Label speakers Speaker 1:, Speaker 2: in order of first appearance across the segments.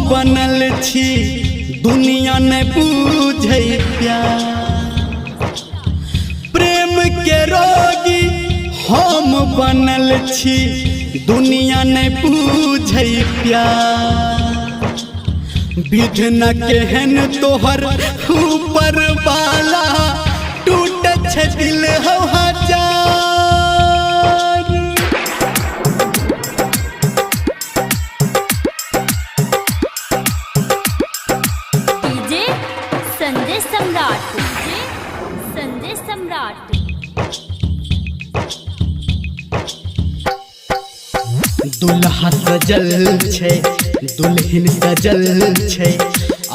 Speaker 1: बनल छी दुनिया ने बूझे प्यार, प्रेम के रोगी हम बनल छी दुनिया ने बूझे प्यार। विधना केहन तोहर ऊपर वाला टूट छे दिल हो हजार।
Speaker 2: डीजे संजय सम्राट, डीजे संजय सम्राट।
Speaker 1: दुल्हा सजल छे दुल्हन सजल छे,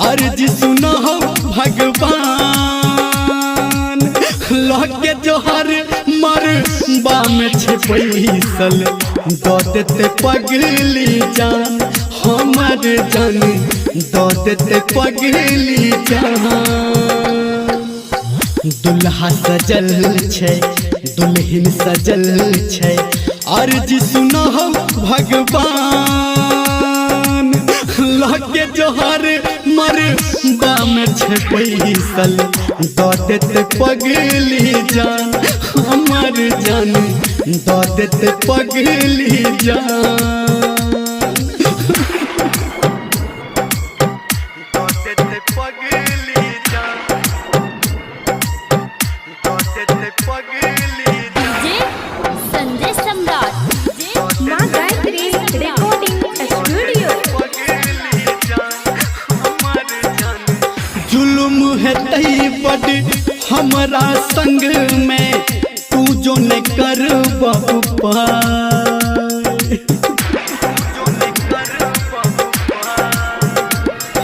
Speaker 1: अर्ज सुनो भगवान। लगे जोहर मर बाम छे पैसल, दो देते पगली जान हमर जान, दो देते पगली जान। दुल्हा सजल छे दुल्हन सजल छे, अर्ज सुनो भगवान। लगे जोहर मर बाम छे पैसल, दो देते पगली जान हमर जान, दो देते पगली जान। दो देते पगली जान, दो देते पगली जान।
Speaker 2: डीजे संजय सम्राट, डीजे
Speaker 3: माँ गायत्री रिकॉर्डिंग स्टूडियो।
Speaker 1: जुल्म है तई बड़ हमरा संग में, तू जो न कर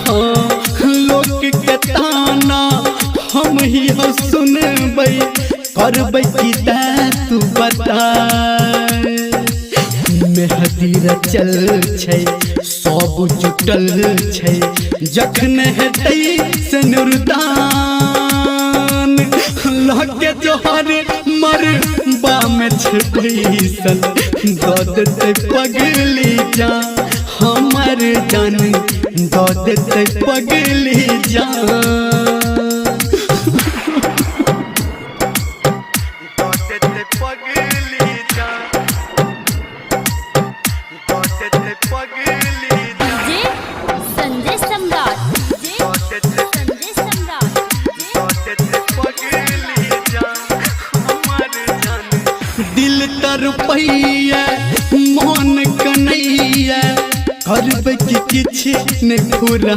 Speaker 1: हाँ, लोक के ताना हम ही हो सुनबै, करबै की तू बता। मेहदी रचल छे सब जुटल छे, जखन हेतै से नुरदान। लगे जोहर मर बाम छे पैसल, दो देते पगली जान हमर जान, दो देते पगली जान। दो देते पगली जान, दो देते पगली जान।
Speaker 2: डीजे संजय सम्राट, डीजे संजय सम्राट,
Speaker 1: दिल तरपैया मन कनैया, करबै कि किछ ने फुराय।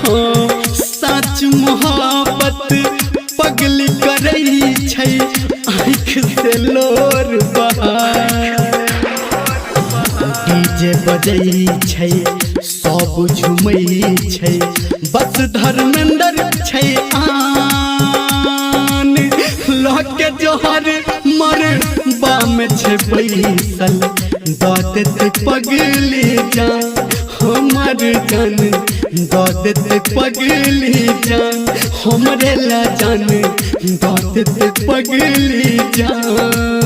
Speaker 1: हाँ, सच मोहब्बत पगली करै छै, आँख से लोर बहाय। डीजे बजै छै सब झुमै छै, बस धर्मेंद्र छै आन। लगे जोहर मर बाम छे पैसल, दो देते पगली जान हमर जान, दो देते पगली जान हमरे ला जान, दो देते पगली जान।